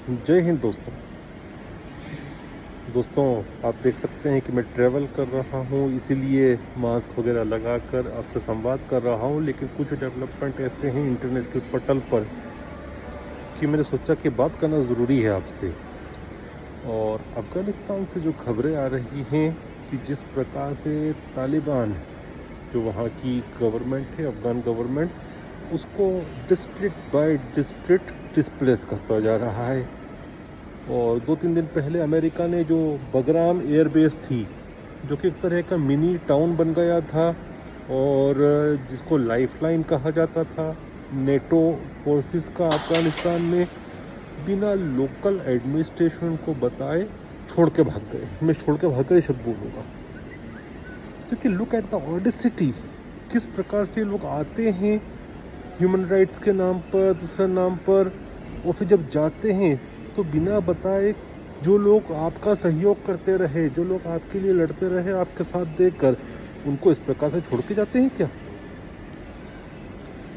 जय हिंद दोस्तों। आप देख सकते हैं कि मैं ट्रैवल कर रहा हूँ, इसीलिए मास्क वगैरह लगाकर आपसे संवाद कर रहा हूँ। लेकिन कुछ डेवलपमेंट ऐसे हैं इंटरनेट के पटल पर कि मैंने सोचा कि बात करना ज़रूरी है आपसे। और अफ़गानिस्तान से जो खबरें आ रही हैं कि जिस प्रकार से तालिबान, जो वहाँ की गवर्नमेंट है, अफ़गान गवर्नमेंट, उसको डिस्ट्रिक्ट बाय डिस्ट्रिक्ट डिस्प्लेस करता जा रहा है। और 2-3 दिन पहले अमेरिका ने जो बगराम एयरबेस थी, जो कि एक तरह का मिनी टाउन बन गया था और जिसको लाइफलाइन कहा जाता था नेटो फोर्सेस का, अफ़गानिस्तान में बिना लोकल एडमिनिस्ट्रेशन को बताए छोड़ के भाग गए। मैं छोड़ के भाग गए शब्द बोलूँगा, क्योंकि लुक एट द ऑडेसिटी, किस प्रकार से लोग आते हैं ह्यूमन राइट्स के नाम पर, दूसरे नाम पर, और फिर जब जाते हैं तो बिना बताए जो लोग आपका सहयोग करते रहे, जो लोग आपके लिए लड़ते रहे, आपके साथ देखकर, उनको इस प्रकार से छोड़ के जाते हैं क्या?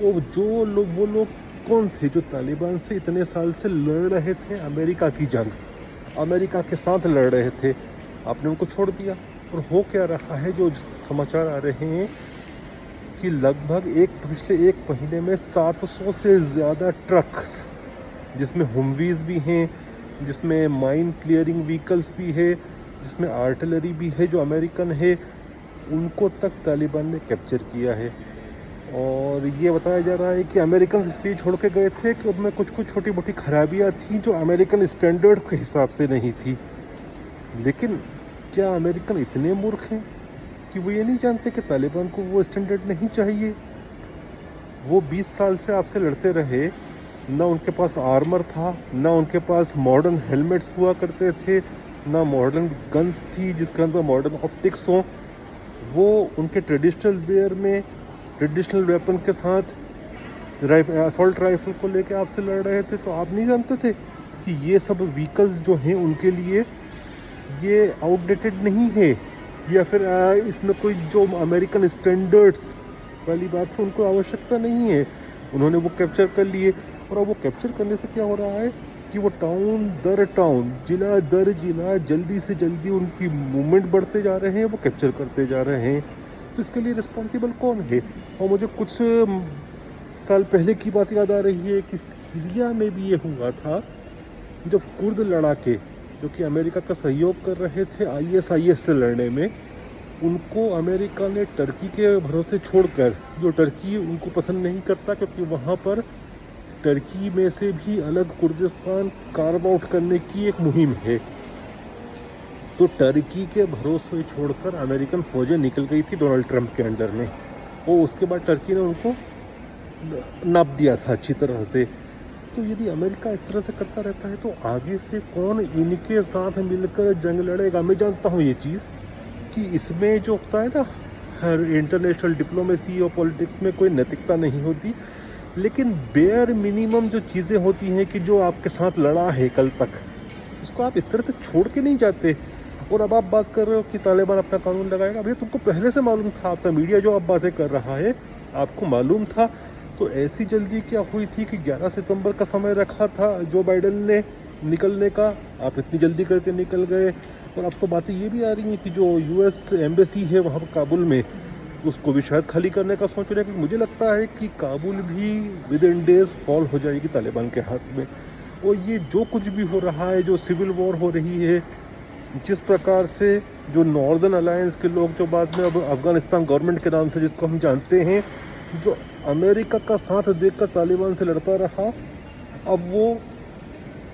वो लोग कौन थे जो तालिबान से इतने साल से लड़ रहे थे? अमेरिका की जंग, अमेरिका के साथ लड़ रहे थे, आपने उनको छोड़ दिया। और हो क्या रहा है, जो समाचार आ रहे हैं कि लगभग पिछले एक महीने में 700 से ज़्यादा ट्रक्स, जिसमें हुमवीज़ भी हैं, जिसमें माइन क्लियरिंग व्हीकल्स भी है, जिसमें आर्टिलरी भी है जो अमेरिकन है, उनको तक तालिबान ने कैप्चर किया है। और ये बताया जा रहा है कि अमेरिकन इसलिए छोड़ के गए थे कि उनमें कुछ छोटी मोटी खराबियाँ थी जो अमेरिकन स्टैंडर्ड के हिसाब से नहीं थी। लेकिन क्या अमेरिकन इतने मूर्ख हैं कि वो ये नहीं जानते कि तालिबान को वो स्टैंडर्ड नहीं चाहिए? वो 20 साल से आपसे लड़ते रहे, ना उनके पास आर्मर था, ना उनके पास मॉडर्न हेलमेट्स हुआ करते थे, ना मॉडर्न गन्स थी जिसके अंदर मॉडर्न ऑप्टिक्स हो। वो उनके ट्रेडिशनल वेयर में, ट्रेडिशनल वेपन के साथ असॉल्ट राइफल को लेके आपसे लड़ रहे थे। तो आप नहीं जानते थे कि ये सब व्हीकल्स जो हैं उनके लिए ये आउटडेटेड नहीं है, या फिर इसमें कोई जो अमेरिकन स्टैंडर्ड्स वाली बात है उनको आवश्यकता नहीं है। उन्होंने वो कैप्चर कर लिए। और अब वो कैप्चर करने से क्या हो रहा है कि वो टाउन दर टाउन, जिला दर जिला, जल्दी से जल्दी उनकी मूवमेंट बढ़ते जा रहे हैं, वो कैप्चर करते जा रहे हैं। तो इसके लिए रिस्पॉन्सिबल कौन है? और मुझे कुछ साल पहले की बात याद आ रही है कि सीरिया में भी ये हुआ था, जब कुर्द लड़ाके, जो कि अमेरिका का सहयोग कर रहे थे ISIS से लड़ने में, उनको अमेरिका ने टर्की के भरोसे छोड़कर, जो टर्की उनको पसंद नहीं करता क्योंकि वहाँ पर टर्की में से भी अलग कुर्दिस्तान कार्व आउट करने की एक मुहिम है, तो टर्की के भरोसे छोड़कर अमेरिकन फौजें निकल गई थी डोनाल्ड ट्रंप के अंडर में। और उसके बाद टर्की ने उनको नाप दिया था अच्छी तरह से। तो यदि अमेरिका इस तरह से करता रहता है तो आगे से कौन इनके साथ मिलकर जंग लड़ेगा? मैं जानता हूँ ये चीज़ कि इसमें जो होता है ना, हर इंटरनेशनल डिप्लोमेसी और पॉलिटिक्स में कोई नैतिकता नहीं होती, लेकिन बेयर मिनिमम जो चीज़ें होती हैं कि जो आपके साथ लड़ा है कल तक, उसको आप इस तरह से छोड़ के नहीं जाते। और अब आप बात कर रहे हो कि तालिबान अपना कानून लगाएगा। भैया तुमको पहले से मालूम था, आपका मीडिया जो आप बातें कर रहा है, आपको मालूम था। तो ऐसी जल्दी क्या हुई थी कि 11 सितंबर का समय रखा था जो बाइडन ने निकलने का, आप इतनी जल्दी करके निकल गए। और अब तो बातें ये भी आ रही हैं कि जो US एम्बेसी है वहाँ पर काबुल में, उसको भी शायद खाली करने का सोच रहे हैं, क्योंकि मुझे लगता है कि काबुल भी विद इन डेज फॉल हो जाएगी तालिबान के हाथ में। और ये जो कुछ भी हो रहा है, जो सिविल वॉर हो रही है, जिस प्रकार से जो नॉर्दर्न अलायंस के लोग, जो बाद में अब अफ़गानिस्तान गवर्नमेंट के नाम से जिसको हम जानते हैं, जो अमेरिका का साथ देखकर तालिबान से लड़ता रहा, अब वो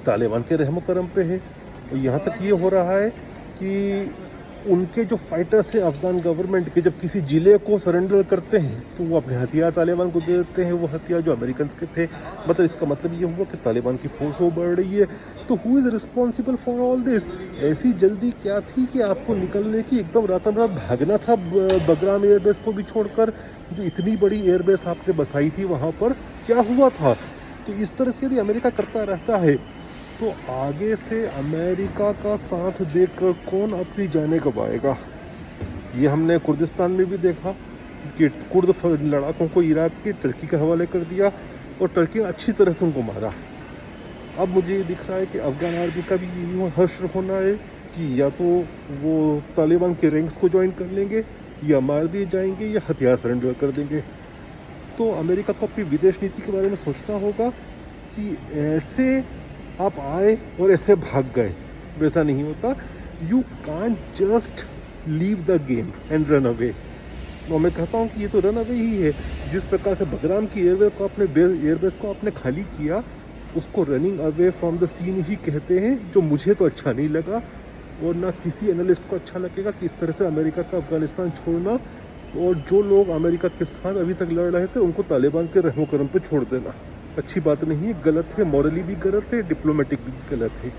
तालिबान के रहमो करम पे है। और यहाँ तक ये हो रहा है कि उनके जो फाइटर्स हैं अफ़गान गवर्नमेंट के, जब किसी ज़िले को सरेंडर करते हैं तो वो अपने हथियार तालिबान को दे देते हैं, वो हथियार जो अमेरिकन के थे। मतलब इसका मतलब ये हुआ कि तालिबान की फोर्स वो बढ़ रही है। तो who is responsible for all this? ऐसी जल्दी क्या थी कि आपको निकलने की, एकदम रातों रात भागना था बगराम एयरबेस को भी छोड़कर, जो इतनी बड़ी एयरबेस आपने बसाई थी वहाँ पर? क्या हुआ था? तो इस तरह से यदि अमेरिका करता रहता है तो आगे से अमेरिका का साथ देखकर कौन अपनी जानें गंवाएगा? ये हमने कुर्दिस्तान में भी देखा कि कुर्द लड़ाकों को इराक के टर्की के हवाले कर दिया और टर्की ने अच्छी तरह से उनको मारा। अब मुझे ये दिख रहा है कि अफ़गान आर्मी का भी यही हश्र होना है कि या तो वो तालिबान के रैंक्स को ज्वाइन कर लेंगे, या मार दिए जाएंगे, या हथियार सरेंडर कर देंगे। तो अमेरिका को अपनी विदेश नीति के बारे में सोचना होगा कि ऐसे आप आए और ऐसे भाग गए, वैसा नहीं होता। You can't just leave the game and run away. तो मैं कहता हूँ कि ये तो रन अवे ही है। जिस प्रकार से बगराम की एयरबेस को आपने खाली किया, उसको running away from the scene ही कहते हैं, जो मुझे तो अच्छा नहीं लगा और ना किसी एनालिस्ट को अच्छा लगेगा कि इस तरह से अमेरिका का अफगानिस्तान छोड़ना, और जो लोग अमेरिका के साथ अभी तक लड़ रहे थे उनको तालिबान के रहमो करम पे छोड़ देना अच्छी बात नहीं है, गलत है, मॉरली भी गलत है, डिप्लोमेटिक भी गलत है।